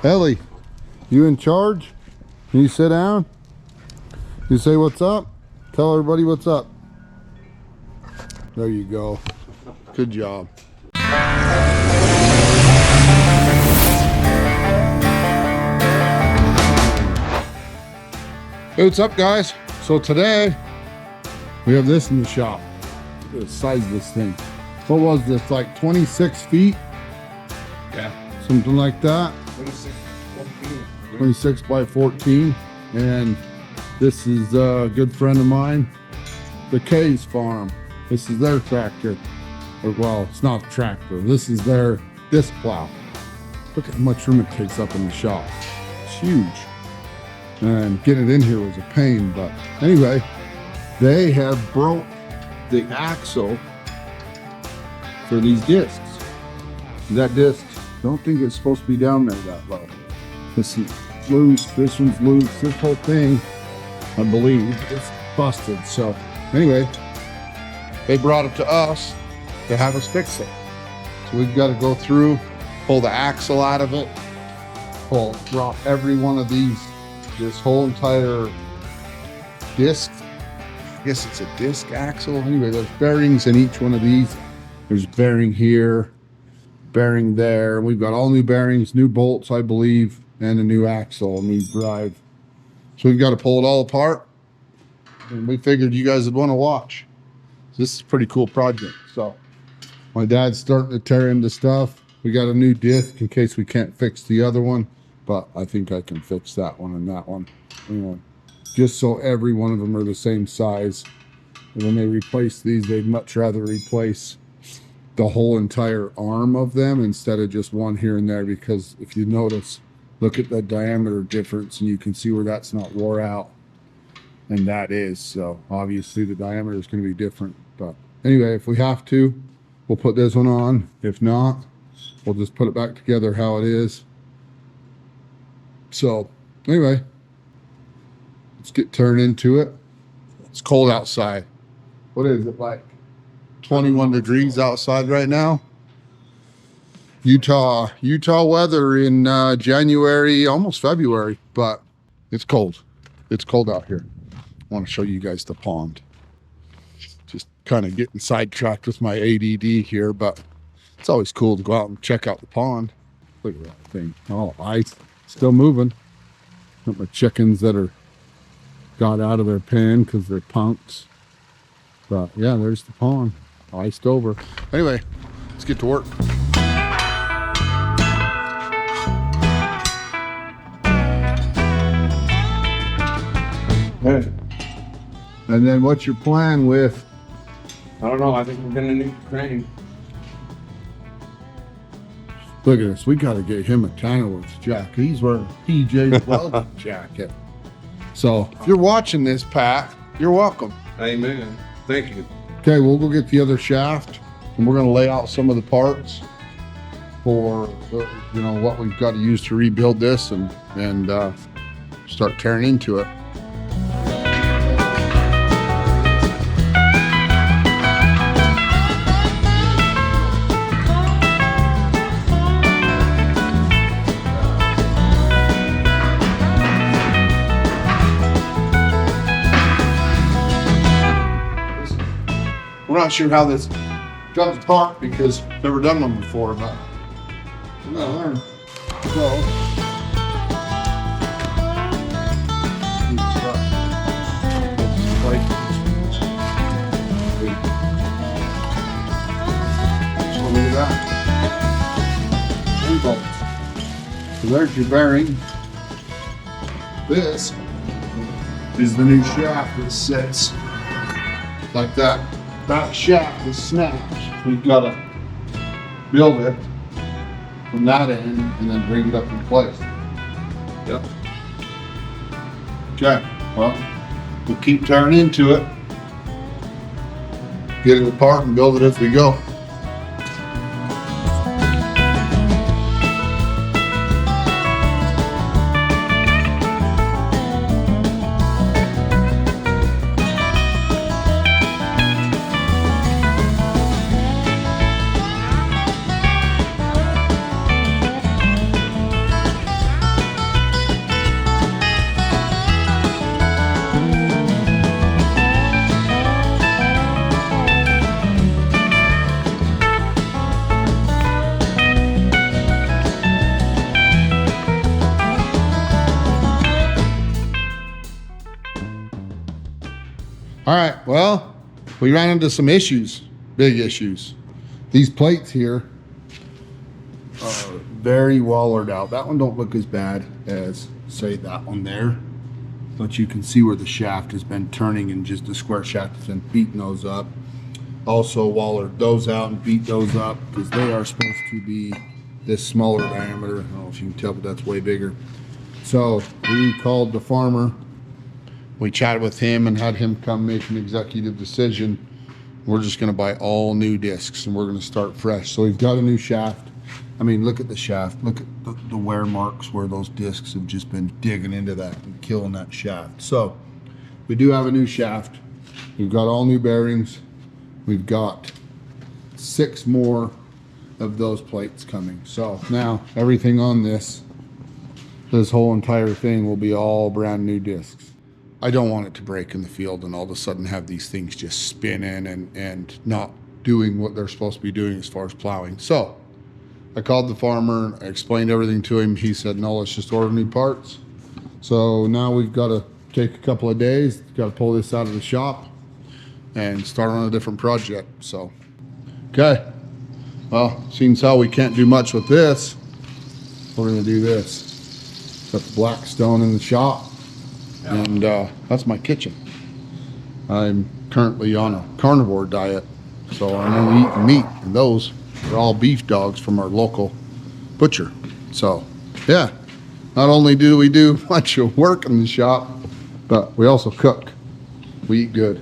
Ellie, you in charge? Can you sit down? You say what's up? Tell everybody what's up. There you go. Good job. Hey, what's up, guys? So today we have this in the shop. Look at the size of this thing. What was this, like 26 feet? Yeah. Something like that. 26 by 14. And this is a good friend of mine, the K's farm. This is their tractor. Or, well, it's not a tractor. This is their disc plow. Look at how much room it takes up in the shop. It's huge. And getting it in here was a pain, but anyway, they have broke the axle for these discs. That disc, don't think it's supposed to be down there that low. This is loose, this one's loose, this whole thing, I believe, is busted. So anyway, they brought it to us to have us fix it. So we've got to go through, pull the axle out of it, drop every one of these, this whole entire disc. I guess it's a disc axle. Anyway, there's bearings in each one of these. There's bearing here, bearing there. We've got all new bearings, new bolts, I believe, and a new axle, a new drive. So we've got to pull it all apart. And we figured you guys would want to watch. This is a pretty cool project. So my dad's starting to tear into stuff. We got a new disc in case we can't fix the other one, but I think I can fix that one and that one. You know, just so every one of them are the same size. And when they replace these, they'd much rather replace the whole entire arm of them instead of just one here and there, because if you notice, look at the diameter difference and you can see where that's not wore out and that is. So obviously the diameter is going to be different, but anyway, if we have to, we'll put this one on. If not, we'll just put it back together how it is. So anyway, let's get turned into it. It's cold outside. What is it, like 21 degrees outside right now? Utah weather in January, almost February, but it's cold. It's cold out here. I want to show you guys the pond. Just kind of getting sidetracked with my ADD here, but it's always cool to go out and check out the pond. Look at that thing. Oh, ice. Still moving. Got my chickens that are got out of their pen because they're punks. But yeah, there's the pond. Iced over. Anyway, let's get to work. Hey. And then what's your plan with? I don't know. I think we're gonna need a crane. Look at this. We got to get him a Tannerworth jacket. He's wearing PJ's welding jacket. So if you're watching this, Pat, you're welcome. Amen. Thank you. Okay, we'll go get the other shaft, and we're going to lay out some of the parts for you know what we've got to use to rebuild this and start tearing into it. We're not sure how this comes apart because I've never done one before, but we're gonna learn. So, look at that. Three bolts. So there's your bearing. This is the new shaft that sits like that. That shaft is snapped. We've got to build it from that end and then bring it up in place. Yep. Okay, well, we'll keep tearing into it, get it apart and build it as we go. All right, well, we ran into some issues, big issues. These plates here are very wallered out. That one don't look as bad as, say, that one there. But you can see where the shaft has been turning and just the square shaft has been beating those up. Also wallered those out and beat those up because they are supposed to be this smaller diameter. I don't know if you can tell, but that's way bigger. So we called the farmer. We chatted with him and had him come make an executive decision. We're just gonna buy all new discs and we're gonna start fresh. So we've got a new shaft. I mean, look at the shaft. Look at the wear marks where those discs have just been digging into that and killing that shaft. So we do have a new shaft. We've got all new bearings. We've got 6 more of those plates coming. So now everything on this whole entire thing will be all brand new discs. I don't want it to break in the field and all of a sudden have these things just spinning and not doing what they're supposed to be doing as far as plowing. So I called the farmer, I explained everything to him. He said, no, let's just order new parts. So now we've got to take a couple of days, got to pull this out of the shop and start on a different project. So, okay. Well, seeing as how we can't do much with this, we're gonna do this. Got the black stone in the shop, and that's my kitchen. I'm currently on a carnivore diet, so I'm only eating meat, and those are all beef dogs from our local butcher. So, yeah, not only do we do a bunch of work in the shop, but we also cook. We eat good.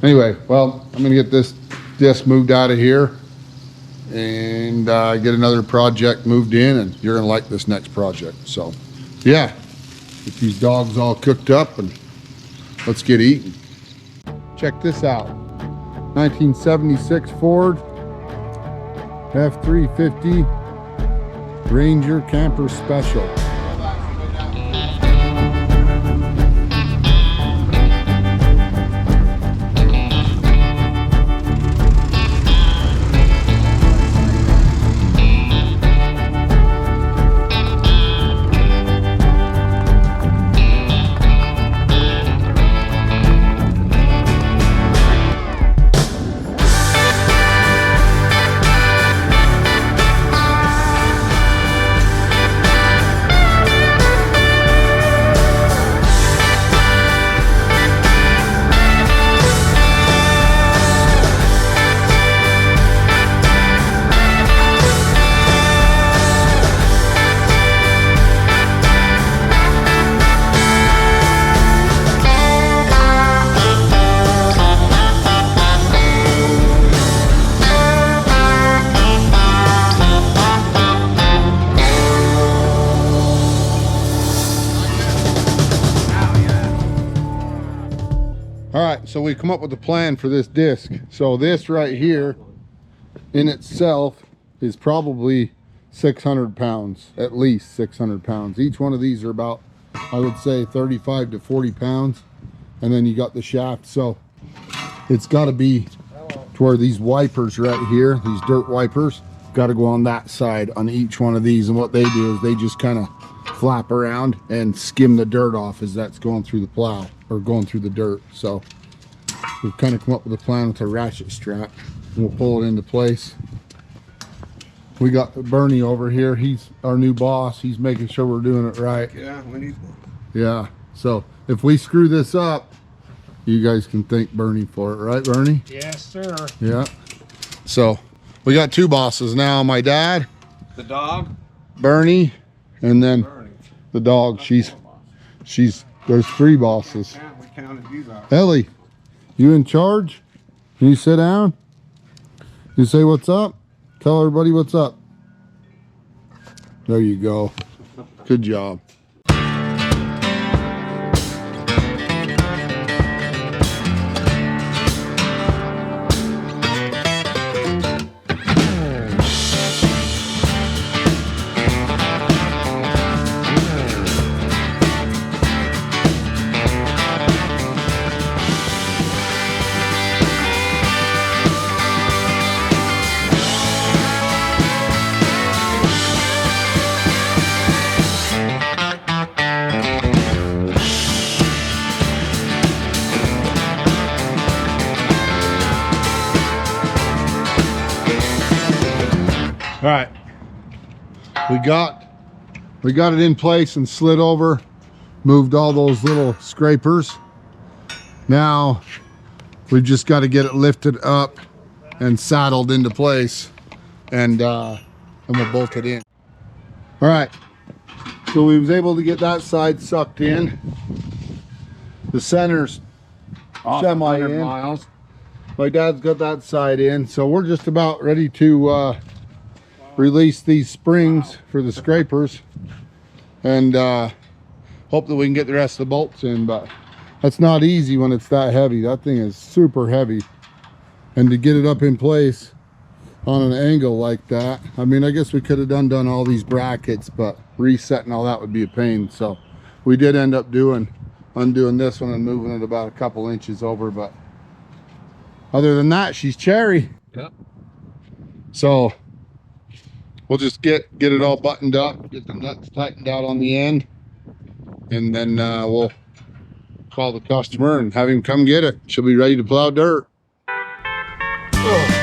Anyway, well, I'm gonna get this disc moved out of here and get another project moved in, and you're gonna like this next project. So, yeah, get these dogs all cooked up and let's get eating. Check this out. 1976 Ford F-350 Ranger Camper Special. All right, so we come up with a plan for this disc. So this right here in itself is probably 600 pounds, at least 600 pounds. Each one of these are about, I would say, 35 to 40 pounds. And then you got the shaft. So it's got to be to where these wipers right here, these dirt wipers, got to go on that side on each one of these. And what they do is they just kind of flap around and skim the dirt off as that's going through the plow or going through the dirt. So we've kind of come up with a plan with a ratchet strap, and we'll pull it into place. We got Bernie over here. He's our new boss. He's making sure we're doing it right. Yeah, we need one. Yeah, so if we screw this up, you guys can thank Bernie for it, right, Bernie? Yes, sir. Yeah. So we got 2 bosses now. My dad, The dog? Bernie, and then Bernie. the dog. There's 3 bosses. Yeah, we counted you out. Ellie, you in charge? Can you sit down? You say what's up? Tell everybody what's up. There you go. Good job. right. We got it in place and slid over, moved all those little scrapers. Now we just got to get it lifted up and saddled into place, and we'll bolt it in. All right, so we was able to get that side sucked in. The center's semi in. miles. My dad's got that side in, so we're just about ready to release these springs for the scrapers, and hope that we can get the rest of the bolts in, but that's not easy when it's that heavy. That thing is super heavy, and to get it up in place on an angle like that, I mean, I guess we could have done all these brackets, but resetting all that would be a pain. So we did end up undoing this one and moving it about a couple inches over, but other than that, she's cherry. Yep. So we'll just get it all buttoned up, get the nuts tightened out on the end, and then we'll call the customer and have him come get it. She'll be ready to plow dirt. Oh.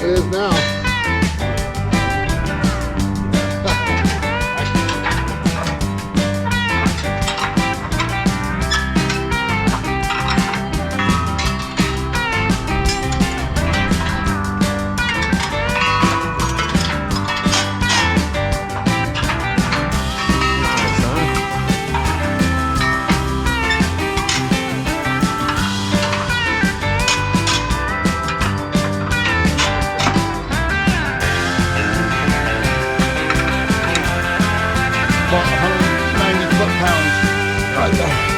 It is now. About 190 foot-pounds right there.